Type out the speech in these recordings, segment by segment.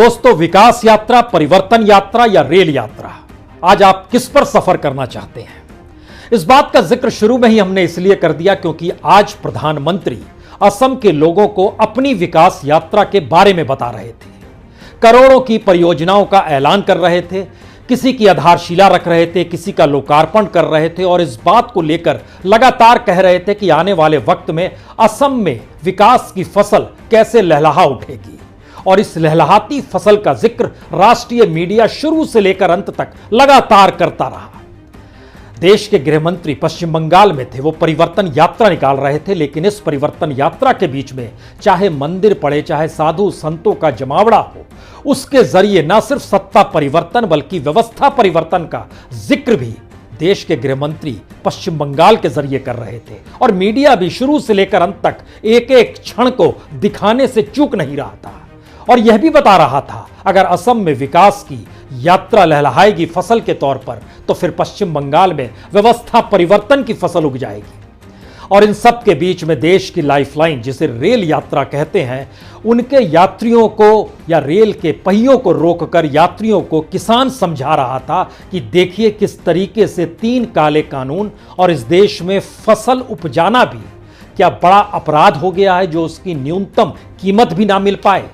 दोस्तों, विकास यात्रा, परिवर्तन यात्रा या रेल यात्रा, आज आप किस पर सफर करना चाहते हैं? इस बात का जिक्र शुरू में ही हमने इसलिए कर दिया क्योंकि आज प्रधानमंत्री असम के लोगों को अपनी विकास यात्रा के बारे में बता रहे थे। करोड़ों की परियोजनाओं का ऐलान कर रहे थे, किसी की आधारशिला रख रहे थे, किसी का लोकार्पण कर रहे थे और इस बात को लेकर लगातार कह रहे थे कि आने वाले वक्त में असम में विकास की फसल कैसे लहलहा उठेगी। और इस लहलहाती फसल का जिक्र राष्ट्रीय मीडिया शुरू से लेकर अंत तक लगातार करता रहा। देश के गृह मंत्री पश्चिम बंगाल में थे, वो परिवर्तन यात्रा निकाल रहे थे, लेकिन इस परिवर्तन यात्रा के बीच में चाहे मंदिर पड़े, चाहे साधु संतों का जमावड़ा हो, उसके जरिए न सिर्फ सत्ता परिवर्तन बल्कि व्यवस्था परिवर्तन का जिक्र भी देश के गृह मंत्री पश्चिम बंगाल के जरिए कर रहे थे। और मीडिया भी शुरू से लेकर अंत तक एक एक क्षण को दिखाने से चूक नहीं रहा था और यह भी बता रहा था अगर असम में विकास की यात्रा लहलहाएगी फसल के तौर पर, तो फिर पश्चिम बंगाल में व्यवस्था परिवर्तन की फसल उग जाएगी। और इन सब के बीच में देश की लाइफलाइन, जिसे रेल यात्रा कहते हैं, उनके यात्रियों को या रेल के पहियों को रोककर यात्रियों को किसान समझा रहा था कि देखिए किस तरीके से 3 काले कानून और इस देश में फसल उपजाना भी क्या बड़ा अपराध हो गया है जो उसकी न्यूनतम कीमत भी ना मिल पाए।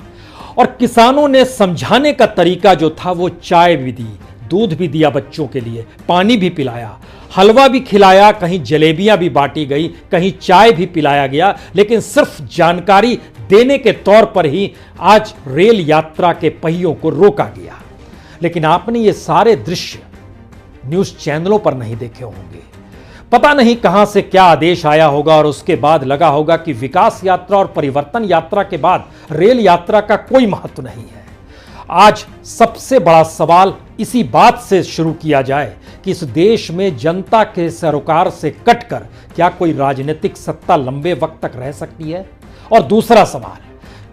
और किसानों ने समझाने का तरीका जो था वो चाय भी दी, दूध भी दिया बच्चों के लिए, पानी भी पिलाया, हलवा भी खिलाया, कहीं जलेबियां भी बांटी गई, कहीं चाय भी पिलाया गया, लेकिन सिर्फ जानकारी देने के तौर पर ही आज रेल यात्रा के पहियों को रोका गया। लेकिन आपने ये सारे दृश्य न्यूज चैनलों पर नहीं देखे होंगे। पता नहीं कहां से क्या आदेश आया होगा और उसके बाद लगा होगा कि विकास यात्रा और परिवर्तन यात्रा के बाद रेल यात्रा का कोई महत्व नहीं है। आज सबसे बड़ा सवाल इसी बात से शुरू किया जाए कि इस देश में जनता के सरोकार से कटकर क्या कोई राजनीतिक सत्ता लंबे वक्त तक रह सकती है? और दूसरा सवाल,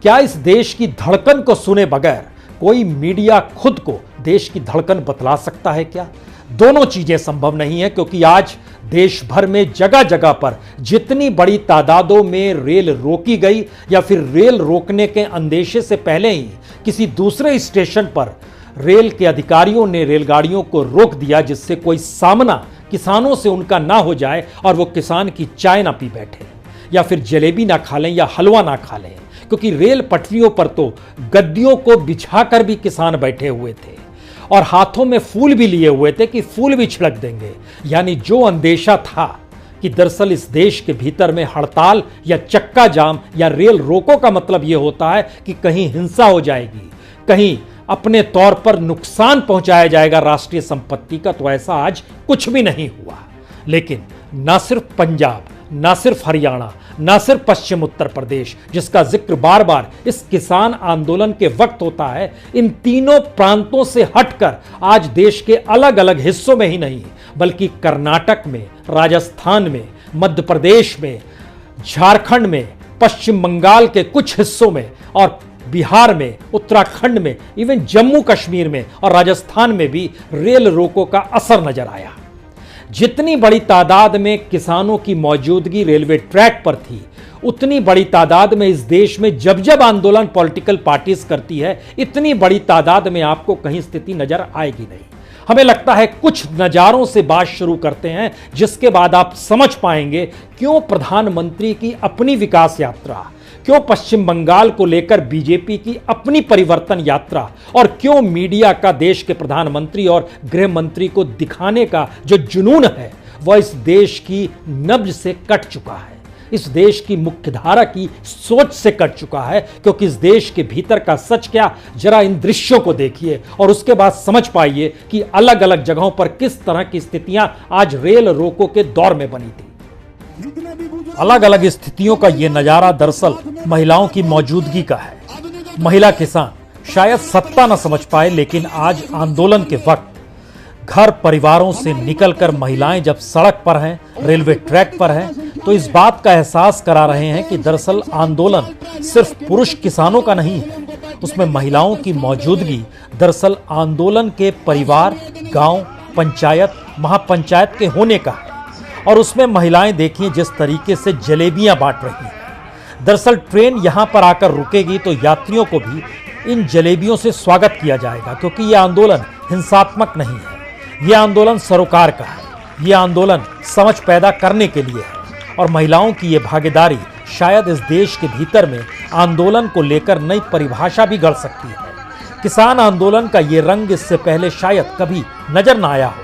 क्या इस देश की धड़कन को सुने बगैर कोई मीडिया खुद को देश की धड़कन बतला सकता है क्या? दोनों चीजें संभव नहीं है, क्योंकि आज देश भर में जगह जगह पर जितनी बड़ी तादादों में रेल रोकी गई या फिर रेल रोकने के अंदेशे से पहले ही किसी दूसरे स्टेशन पर रेल के अधिकारियों ने रेलगाड़ियों को रोक दिया, जिससे कोई सामना किसानों से उनका ना हो जाए और वो किसान की चाय ना पी बैठे या फिर जलेबी ना खा लें या हलवा ना खा लें, क्योंकि रेल पटरियों पर तो गद्दियों को बिछाकर भी किसान बैठे हुए थे और हाथों में फूल भी लिए हुए थे कि फूल भी छिड़क देंगे। यानी जो अंदेशा था कि दरअसल इस देश के भीतर में हड़ताल या चक्का जाम या रेल रोको का मतलब यह होता है कि कहीं हिंसा हो जाएगी, कहीं अपने तौर पर नुकसान पहुंचाया जाएगा राष्ट्रीय संपत्ति का, तो ऐसा आज कुछ भी नहीं हुआ। लेकिन ना सिर्फ पंजाब, ना सिर्फ हरियाणा, ना सिर्फ पश्चिम उत्तर प्रदेश, जिसका जिक्र बार बार इस किसान आंदोलन के वक्त होता है, इन तीनों प्रांतों से हटकर आज देश के अलग अलग हिस्सों में ही नहीं बल्कि कर्नाटक में, राजस्थान में, मध्य प्रदेश में, झारखंड में, पश्चिम बंगाल के कुछ हिस्सों में और बिहार में, उत्तराखंड में, इवन जम्मू कश्मीर में और राजस्थान में भी रेल रोको का असर नजर आया। जितनी बड़ी तादाद में किसानों की मौजूदगी रेलवे ट्रैक पर थी, उतनी बड़ी तादाद में इस देश में जब जब आंदोलन पॉलिटिकल पार्टीज करती है, इतनी बड़ी तादाद में आपको कहीं स्थिति नजर आएगी नहीं। हमें लगता है कुछ नजारों से बात शुरू करते हैं, जिसके बाद आप समझ पाएंगे क्यों प्रधानमंत्री की अपनी विकास यात्रा, क्यों पश्चिम बंगाल को लेकर बीजेपी की अपनी परिवर्तन यात्रा और क्यों मीडिया का देश के प्रधानमंत्री और गृह मंत्री को दिखाने का जो जुनून है वह इस देश की नब्ज से कट चुका है, इस देश की मुख्यधारा की सोच से कट चुका है। क्योंकि इस देश के भीतर का सच क्या, जरा इन दृश्यों को देखिए और उसके बाद समझ पाइए कि अलग अलग जगहों पर किस तरह की स्थितियां आज रेल रोको के दौर में बनी थी। अलग अलग स्थितियों का यह नजारा दरअसल महिलाओं की मौजूदगी का है। महिला किसान शायद सत्ता न समझ पाए, लेकिन आज आंदोलन के वक्त घर परिवारों से निकलकर महिलाएं जब सड़क पर हैं, रेलवे ट्रैक पर हैं, तो इस बात का एहसास करा रहे हैं कि दरअसल आंदोलन सिर्फ पुरुष किसानों का नहीं है, उसमें महिलाओं की मौजूदगी दरअसल आंदोलन के परिवार, गांव, पंचायत, महापंचायत के होने का है। और उसमें महिलाएं देखिए जिस तरीके से जलेबियां बांट रही हैं। दरअसल ट्रेन यहां पर आकर रुकेगी तो यात्रियों को भी इन जलेबियों से स्वागत किया जाएगा, क्योंकि यह आंदोलन हिंसात्मक नहीं है। यह आंदोलन सरोकार का है। यह आंदोलन समझ पैदा करने के लिए है और महिलाओं की यह भागीदारी शायद इस देश के भीतर में आंदोलन को लेकर नई परिभाषा भी गढ़ सकती है। किसान आंदोलन का ये रंग इससे पहले शायद कभी नजर न आया हो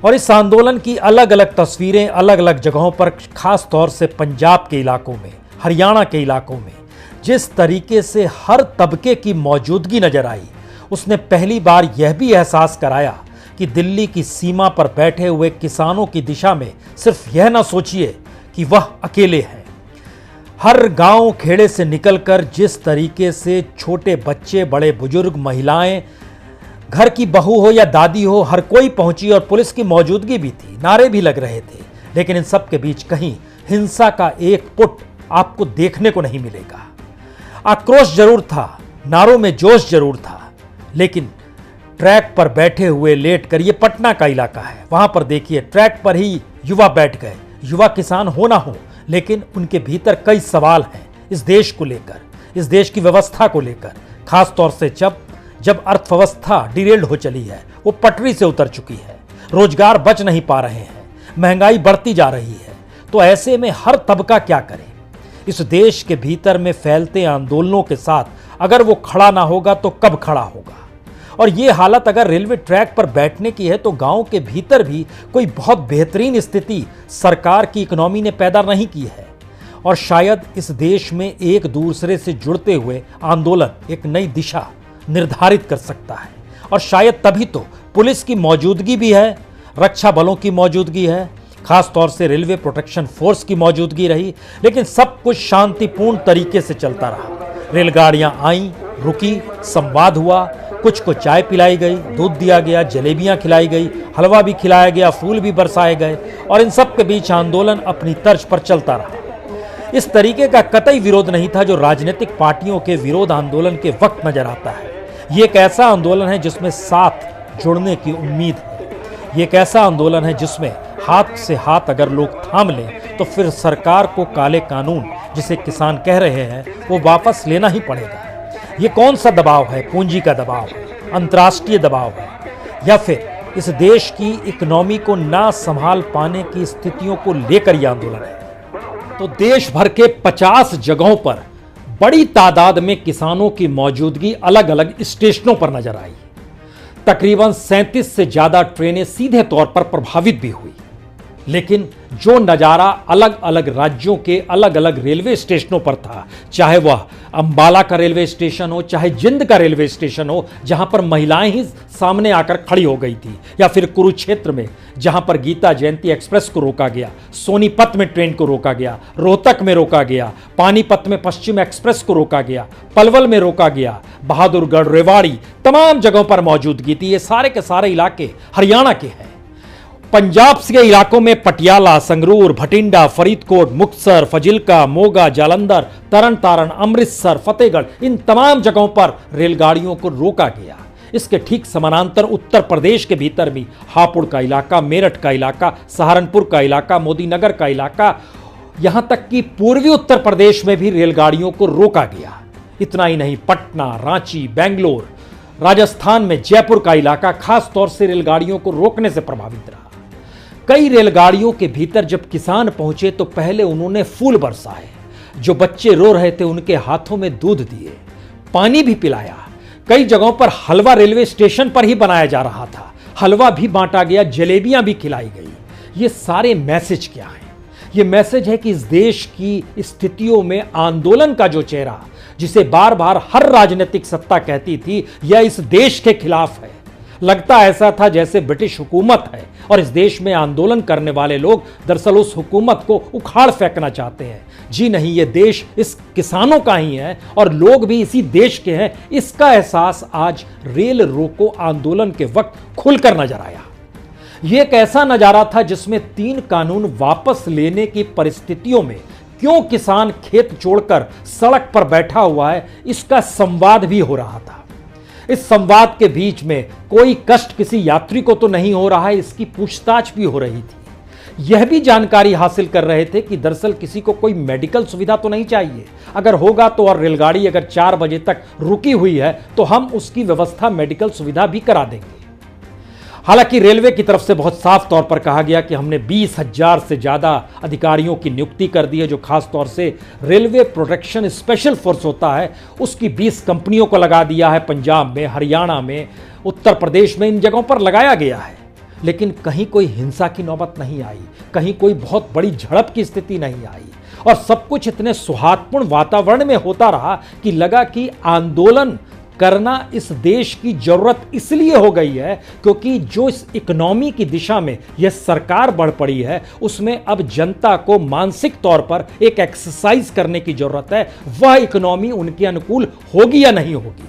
और इस आंदोलन की अलग अलग तस्वीरें अलग अलग जगहों पर, खास तौर से पंजाब के इलाकों में, हरियाणा के इलाकों में जिस तरीके से हर तबके की मौजूदगी नजर आई, उसने पहली बार यह भी एहसास कराया कि दिल्ली की सीमा पर बैठे हुए किसानों की दिशा में सिर्फ यह ना सोचिए कि वह अकेले हैं। हर गांव खेड़े से निकलकर जिस तरीके से छोटे बच्चे, बड़े बुजुर्ग, महिलाएं, घर की बहू हो या दादी हो, हर कोई पहुंची और पुलिस की मौजूदगी भी थी, नारे भी लग रहे थे, लेकिन इन सब के बीच कहीं हिंसा का एक पुट आपको देखने को नहीं मिलेगा। आक्रोश जरूर था, नारों में जोश जरूर था, लेकिन ट्रैक पर बैठे हुए लेट कर, ये पटना का इलाका है, वहां पर देखिए ट्रैक पर ही युवा बैठ गए। युवा किसान हो ना हो, लेकिन उनके भीतर कई सवाल हैं इस देश को लेकर, इस देश की व्यवस्था को लेकर, खास तौर से जब अर्थव्यवस्था डिरेल्ड हो चली है, वो पटरी से उतर चुकी है, रोजगार बच नहीं पा रहे हैं, महंगाई बढ़ती जा रही है। तो ऐसे में हर तबका क्या करे? इस देश के भीतर में फैलते आंदोलनों के साथ अगर वो खड़ा ना होगा तो कब खड़ा होगा? और ये हालत अगर रेलवे ट्रैक पर बैठने की है तो गांव के भीतर भी कोई बहुत बेहतरीन स्थिति सरकार की इकोनॉमी ने पैदा नहीं की है और शायद इस देश में एक दूसरे से जुड़ते हुए आंदोलन एक नई दिशा निर्धारित कर सकता है। और शायद तभी तो पुलिस की मौजूदगी भी है, रक्षा बलों की मौजूदगी है, खास तौर से रेलवे प्रोटेक्शन फोर्स की मौजूदगी रही, लेकिन सब कुछ शांतिपूर्ण तरीके से चलता रहा। रेलगाड़ियां आईं, रुकी, संवाद हुआ, कुछ को चाय पिलाई गई, दूध दिया गया, जलेबियां खिलाई गई, हलवा भी खिलाया गया, फूल भी बरसाए गए और इन सब के बीच आंदोलन अपनी तर्ज पर चलता रहा। इस तरीके का कतई विरोध नहीं था जो राजनीतिक पार्टियों के विरोध आंदोलन के वक्त नजर आता है। ये एक ऐसा आंदोलन है जिसमें साथ जुड़ने की उम्मीद है। ये एक ऐसा आंदोलन है जिसमें हाथ से हाथ अगर लोग थाम लें तो फिर सरकार को काले कानून जिसे किसान कह रहे हैं वो वापस लेना ही पड़ेगा। ये कौन सा दबाव है? पूंजी का दबाव है, अंतर्राष्ट्रीय दबाव है, या फिर इस देश की इकोनॉमी को ना संभाल पाने की स्थितियों को लेकर यह आंदोलन है? तो देश भर के 50 जगहों पर बड़ी तादाद में किसानों की मौजूदगी अलग अलग स्टेशनों पर नजर आई। तकरीबन 37 से ज्यादा ट्रेनें सीधे तौर पर प्रभावित भी हुई, लेकिन जो नज़ारा अलग अलग राज्यों के अलग अलग रेलवे स्टेशनों पर था, चाहे वह अंबाला का रेलवे स्टेशन हो, चाहे जिंद का रेलवे स्टेशन हो जहां पर महिलाएं ही सामने आकर खड़ी हो गई थी, या फिर कुरुक्षेत्र में जहां पर गीता जयंती एक्सप्रेस को रोका गया, सोनीपत में ट्रेन को रोका गया, रोहतक में रोका गया, पानीपत में पश्चिम एक्सप्रेस को रोका गया, पलवल में रोका गया, बहादुरगढ़, रेवाड़ी, तमाम जगहों पर मौजूदगी थी। ये सारे के सारे इलाके हरियाणा के हैं। पंजाब के इलाकों में पटियाला, संगरूर, भटिंडा, फरीदकोट, मुक्तसर, फजिल्का, मोगा, जालंधर, तरन तारण, अमृतसर, फतेहगढ़, इन तमाम जगहों पर रेलगाड़ियों को रोका गया। इसके ठीक समानांतर उत्तर प्रदेश के भीतर भी हापुड़ का इलाका, मेरठ का इलाका, सहारनपुर का इलाका, मोदीनगर का इलाका, यहां तक कि पूर्वी उत्तर प्रदेश में भी रेलगाड़ियों को रोका गया। इतना ही नहीं, पटना, रांची, बेंगलोर, राजस्थान में जयपुर का इलाका खास तौर से रेलगाड़ियों को रोकने से प्रभावित रहा। कई रेलगाड़ियों के भीतर जब किसान पहुंचे तो पहले उन्होंने फूल बरसाए, जो बच्चे रो रहे थे उनके हाथों में दूध दिए, पानी भी पिलाया। कई जगहों पर हलवा रेलवे स्टेशन पर ही बनाया जा रहा था, हलवा भी बांटा गया, जलेबियां भी खिलाई गई। ये सारे मैसेज क्या हैं? ये मैसेज है कि इस देश की स्थितियों में आंदोलन का जो चेहरा, जिसे बार बार हर राजनीतिक सत्ता कहती थी यह इस देश के खिलाफ है, लगता ऐसा था जैसे ब्रिटिश हुकूमत है और इस देश में आंदोलन करने वाले लोग दरअसल उस हुकूमत को उखाड़ फेंकना चाहते हैं। जी नहीं, ये देश इस किसानों का ही है और लोग भी इसी देश के हैं। इसका एहसास आज रेल रोको आंदोलन के वक्त खुलकर नजर आया। ये एक ऐसा नजारा था जिसमें 3 कानून वापस लेने की परिस्थितियों में क्यों किसान खेत छोड़कर सड़क पर बैठा हुआ है, इसका संवाद भी हो रहा था। इस संवाद के बीच में कोई कष्ट किसी यात्री को तो नहीं हो रहा है, इसकी पूछताछ भी हो रही थी। यह भी जानकारी हासिल कर रहे थे कि दरअसल किसी को कोई मेडिकल सुविधा तो नहीं चाहिए, अगर होगा तो, और रेलगाड़ी अगर 4 बजे तक रुकी हुई है तो हम उसकी व्यवस्था मेडिकल सुविधा भी करा देंगे। हालांकि रेलवे की तरफ से बहुत साफ तौर पर कहा गया कि हमने 20,000 से ज्यादा अधिकारियों की नियुक्ति कर दी है, जो खास तौर से रेलवे प्रोटेक्शन स्पेशल फोर्स होता है उसकी 20 कंपनियों को लगा दिया है। पंजाब में, हरियाणा में, उत्तर प्रदेश में इन जगहों पर लगाया गया है। लेकिन कहीं कोई हिंसा की नौबत नहीं आई, कहीं कोई बहुत बड़ी झड़प की स्थिति नहीं आई, और सब कुछ इतने सौहार्दपूर्ण वातावरण में होता रहा कि लगा कि आंदोलन करना इस देश की जरूरत इसलिए हो गई है क्योंकि जो इस इकोनॉमी की दिशा में यह सरकार बढ़ पड़ी है उसमें अब जनता को मानसिक तौर पर एक एक्सरसाइज करने की जरूरत है। वह इकोनॉमी उनके अनुकूल होगी या नहीं होगी।